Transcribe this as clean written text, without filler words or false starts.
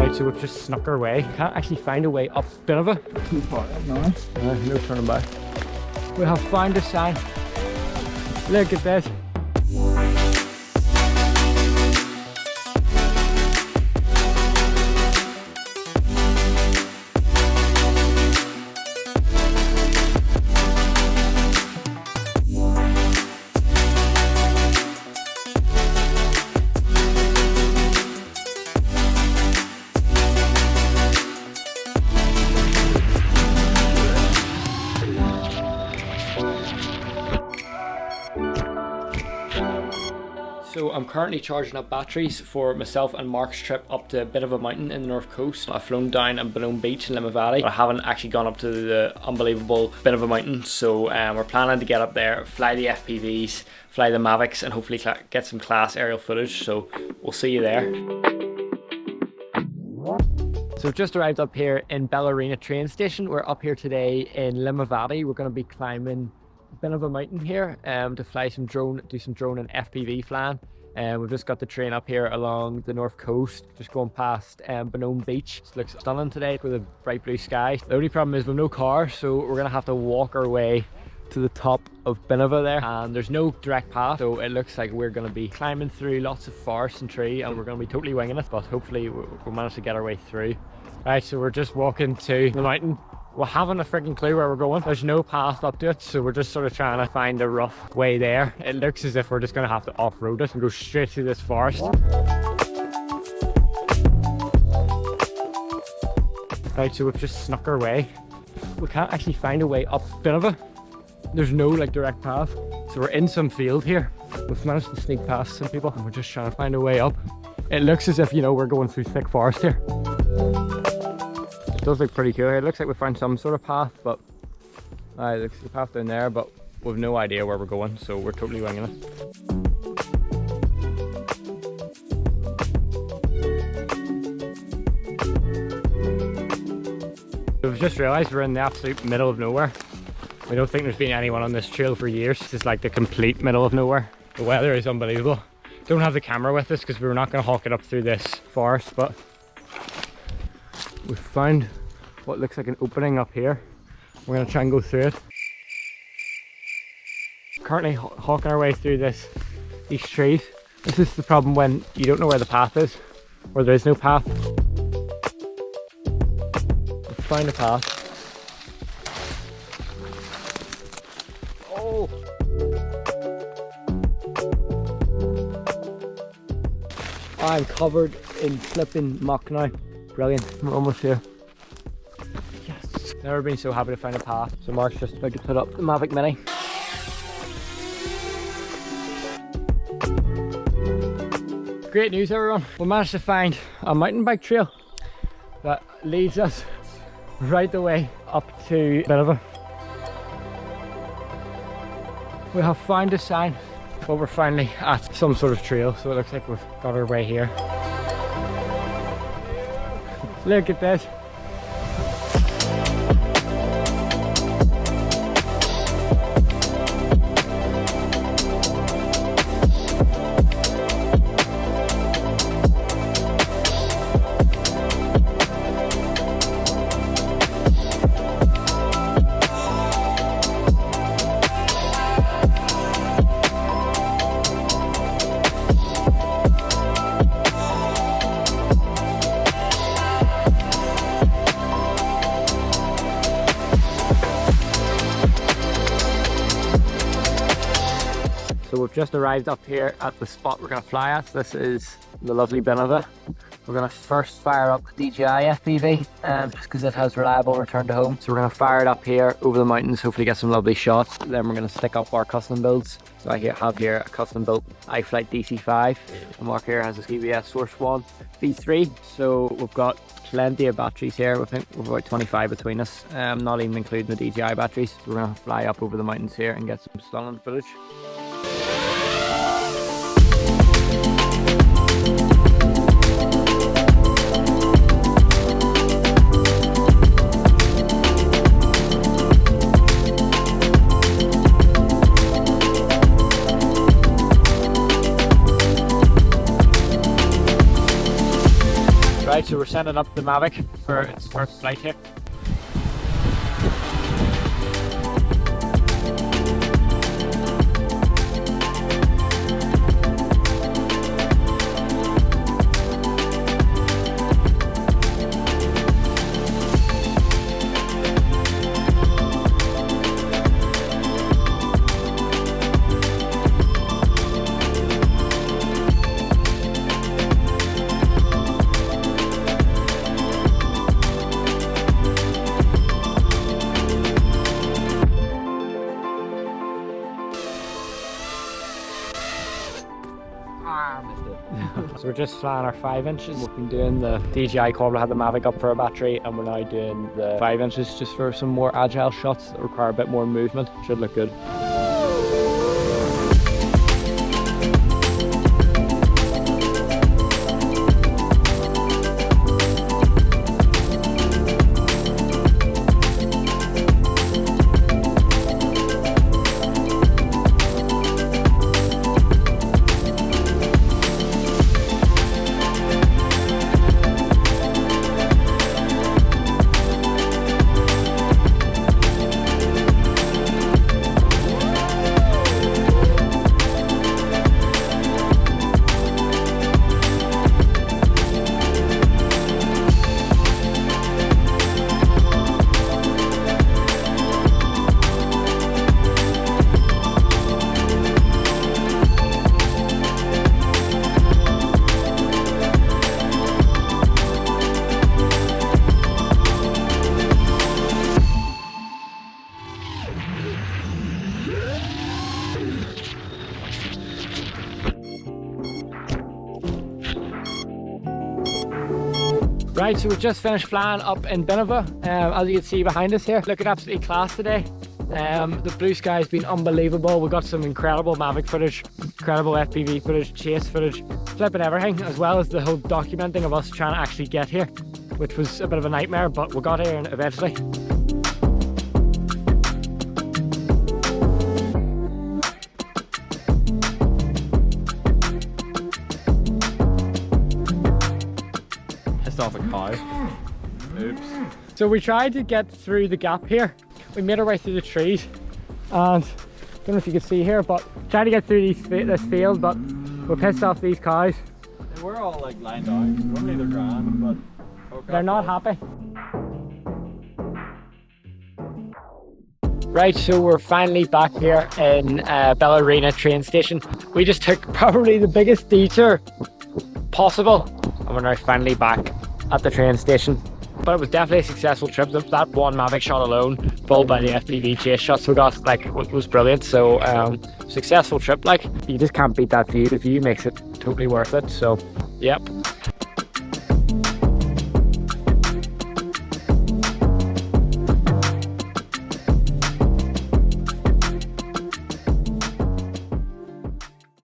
Right, so we've just snuck our way. Can't actually find a way up Binevenagh. Too far, no? No turning back. We have found a sign. Look at this. So I'm currently charging up batteries for myself and Mark's trip up to Binevenagh Mountain in the north coast. I've flown down on Bellerena Beach in Binevenagh, but I haven't actually gone up to the unbelievable Binevenagh Mountain. So we're planning to get up there, fly the FPVs, fly the Mavics, and hopefully get some class aerial footage. So we'll see you there. So we've just arrived up here in Bellerena train station. We're up here today in Binevenagh. We're going to be climbing Binevenagh Mountain here to fly some drone, do some drone and FPV flying. We've just got the train up here along the north coast, just going past Bellerena Beach. It looks stunning today with a bright blue sky. The only problem is we've no car, so we're gonna have to walk our way to the top of Binevenagh there, and there's no direct path, so it looks like we're gonna be climbing through lots of forest and tree, and we're gonna be totally winging it, but hopefully we'll manage to get our way through. Right, so we're just walking to the mountain. We haven't a freaking clue where we're going. There's no path up to it, so we're just sort of trying to find a rough way there. It looks as if we're just going to have to off-road it and go straight through this forest. Right, so we've just snuck our way. We can't actually find a way up Binevenagh. There's no like direct path, so we're in some field here. We've managed to sneak past some people, and we're just trying to find a way up. It looks as if, you know, we're going through thick forest here. It does look pretty cool here. It looks like we found some sort of path, but there's a path down there, but we've no idea where we're going, so we're totally winging it. We've just realised we're in the absolute middle of nowhere. We don't think there's been anyone on this trail for years. This is like the complete middle of nowhere. The weather is unbelievable. Don't have the camera with us because we were not going to hawk it up through this forest, but we've found what looks like an opening up here. We're going to try and go through it. Currently hawking our way through these trees. This is the problem when you don't know where the path is, or there is no path. We've found a path. Oh! I'm covered in flipping muck now. Brilliant, we're almost here. Yes! Never been so happy to find a path. So Mark's just about to put up the Mavic Mini. Great news everyone, we managed to find a mountain bike trail that leads us right the way up to Binevenagh. We have found a sign, but we're finally at some sort of trail, so it looks like we've got our way here. Look at this. So we've just arrived up here at the spot we're going to fly at. This is the lovely Binevenagh. We're going to first fire up the DJI FPV just because it has reliable return to home. So we're going to fire it up here over the mountains, hopefully get some lovely shots. Then we're going to stick up our custom builds. So I have here a custom built iFlight DC5. And Mark here has a CBS Source 1 V3. So we've got plenty of batteries here. I think we've about 25 between us, not even including the DJI batteries. So we're going to fly up over the mountains here and get some stunning footage. Right, so we're sending up the Mavic for its first flight here. So we're just flying our 5 inches. We've been doing the DJI Cobra, had the Mavic up for a battery, and we're now doing the 5 inches just for some more agile shots that require a bit more movement. Should look good. Right, so we've just finished flying up in Binevenagh. As you can see behind us here, looking absolutely class today. The blue sky has been unbelievable. We've got some incredible Mavic footage, incredible FPV footage, chase footage, flipping everything, as well as the whole documenting of us trying to actually get here, which was a bit of a nightmare, but we got here eventually. Off a cow. Oops. So we tried to get through the gap here. We made our way through the trees, and I don't know if you can see here, but trying to get through this field, but we're pissed off these cows. They were all like lying down. Normally they're grand, but okay, they're not happy. Right, so we're finally back here in Bellerena train station. We just took probably the biggest detour possible, and we're now finally back at the train station. But it was definitely a successful trip. That one Mavic shot alone, followed by the FPV chase shots we got, like, was brilliant. So successful trip, like, you just can't beat that view. The view makes it totally worth it. So yep.